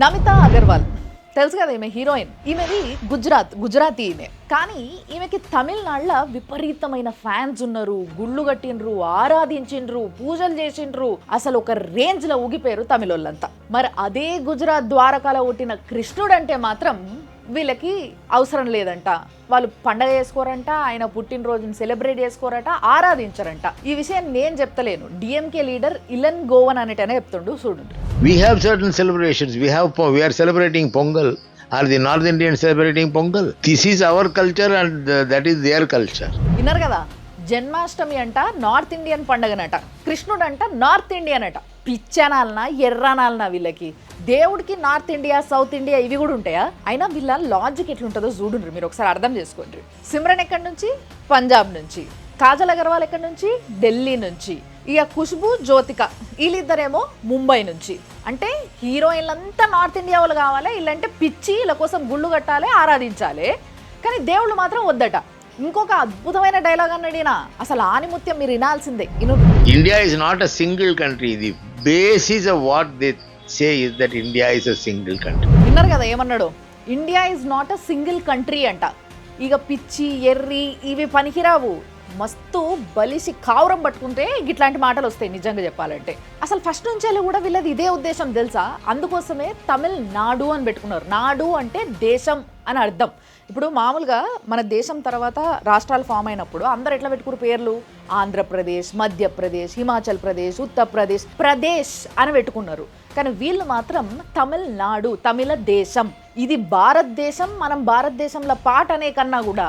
నమితా అగర్వాల్ తెలుసు కదా, ఈమె హీరోయిన్. ఈమెది గుజరాతీ ఈమె. కానీ ఈమెకి తమిళనాడులో విపరీతమైన ఫ్యాన్స్ ఉన్నారు, గుళ్ళు కట్టిండ్రు, ఆరాధించిండ్రు, పూజలు చేసిండ్రు. అసలు ఒక రేంజ్ లో ఊగిపోయారు తమిళోళ్ళంతా. మరి అదే గుజరాత్ ద్వారకాలో పుట్టిన కృష్ణుడు అంటే మాత్రం వీళ్ళకి అవసరం లేదంట. వాళ్ళు పండగ చేసుకోరంట, ఆయన పుట్టినరోజుని సెలబ్రేట్ చేసుకోరట, ఆరాధించరంట. ఈ విషయం నేను చెప్తలేను, డిఎంకే లీడర్ ఇలన్ గోవన్ అనేటనే చెప్తుండు. చూడండి. We have certain celebrations. We are celebrating Pongal. Are the North Indians celebrating Pongal? This is our culture and that is their culture. విన్నారు కదా, జన్మాష్టమి అంట నార్త్ ఇండియన్ పండగనట, కృష్ణుడు అంట నార్త్ ఇండియన్ అట. పిచ్చనాలనా ఎర్రనాలనా వీళ్ళకి? దేవుడికి నార్త్ ఇండియా సౌత్ ఇండియా ఇవి కూడా ఉంటాయా? అయినా వీళ్ళ లాజిక్ ఎట్లుంటుందో చూడండి, మీరు ఒకసారి అర్థం చేసుకోండి. సిమ్రన్ ఎక్కడి నుంచి? పంజాబ్ నుంచి. కాజల్ అగర్వాల్ ఎక్కడి నుంచి? ఢిల్లీ నుంచి. ఇక ఖుష్బు, జ్యోతిక వీళ్ళిద్దరేమో ముంబై నుంచి. అంటే హీరోయిన్లంతా నార్త్ ఇండియా వాళ్ళు కావాలి, వీళ్ళంటే పిచ్చి, వీళ్ళ కోసం గుళ్ళు కట్టాలి, ఆరాధించాలి. కానీ దేవుళ్ళు మాత్రం వద్దట. ఇంకొక అద్భుతమైన డైలాగ్ అన్నాడినా, అసలు ఆనిముత్యం మీరు వినాల్సిందే. India is not a single country. The basis of what they say is that India is a single country. విన్నారు కదా ఏమన్నాడు? India is not a single country అంట. ఇక పిచ్చి ఎర్రి ఇవి పనికిరావు. మస్తు బలిసి కావురం పట్టుకుంటే ఇట్లాంటి మాటలు వస్తాయి నిజంగా చెప్పాలంటే. అసలు ఫస్ట్ నుంచి కూడా వీళ్ళది ఇదే ఉద్దేశం తెలుసా? అందుకోసమే తమిళనాడు అని పెట్టుకున్నారు. నాడు అంటే దేశం అని అర్థం. ఇప్పుడు మామూలుగా మన దేశం తర్వాత రాష్ట్రాలు ఫామ్ అయినప్పుడు అందరు ఎట్లా పెట్టుకురు పేర్లు? ఆంధ్రప్రదేశ్, మధ్యప్రదేశ్, హిమాచల్ ప్రదేశ్, ఉత్తరప్రదేశ్, ప్రదేశ్ అని పెట్టుకున్నారు. కానీ వీళ్ళు మాత్రం తమిళనాడు, తమిళ దేశం. ఇది భారతదేశం, మనం భారతదేశంలో పాట అనే కన్నా కూడా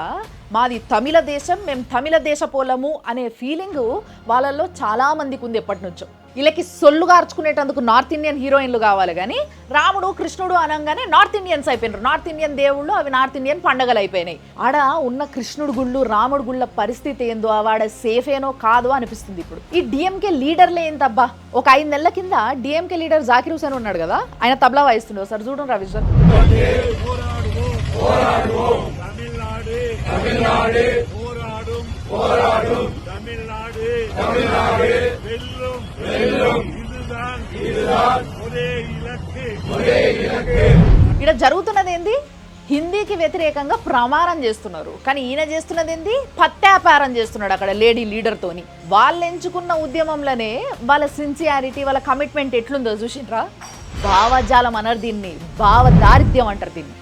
మాది తమిళ దేశం, మేము తమిళ దేశపోలము అనే ఫీలింగ్ వాళ్ళల్లో చాలా మందికి ఉంది ఎప్పటి నుంచో. వీళ్ళకి సొల్లు గార్చుకునేటందుకు నార్త్ ఇండియన్ హీరోయిన్లు కావాలి, కానీ రాముడు కృష్ణుడు అనగానే నార్త్ ఇండియన్స్ అయిపోయినారు. నార్త్ ఇండియన్ దేవుళ్ళు, అవి నార్త్ ఇండియన్ పండగలు అయిపోయినాయి. ఆడ ఉన్న కృష్ణుడు గుళ్ళు, రాముడు గుళ్ళ పరిస్థితి ఏందో, వాడ సేఫ్ ఏనో కాదో అనిపిస్తుంది ఇప్పుడు. ఈ డిఎంకే లీడర్లే ఏంటబ్బా? ఒక 5 నెలల కింద డిఎంకే లీడర్ జాకిర్ హుసేన్ ఉన్నాడు కదా, ఆయన తబలా వాయిస్తుండే. ఒకసారి చూడండి రవిజన్. ఇక్కడ జరుగుతున్నది ఏంది? హిందీకి వ్యతిరేకంగా ప్రమాణం చేస్తున్నారు. కానీ ఈయన చేస్తున్నది ఏంది? పత్యాపారం చేస్తున్నాడు అక్కడ లేడీ లీడర్ తోని. వాళ్ళు ఎంచుకున్న ఉద్యమంలోనే వాళ్ళ సిన్సియారిటీ, వాళ్ళ కమిట్మెంట్ ఎట్లుందో చూసిండ్రా? భావజాలం అనరు దీన్ని, భావ దారిద్ర్యం అంటారు దీన్ని.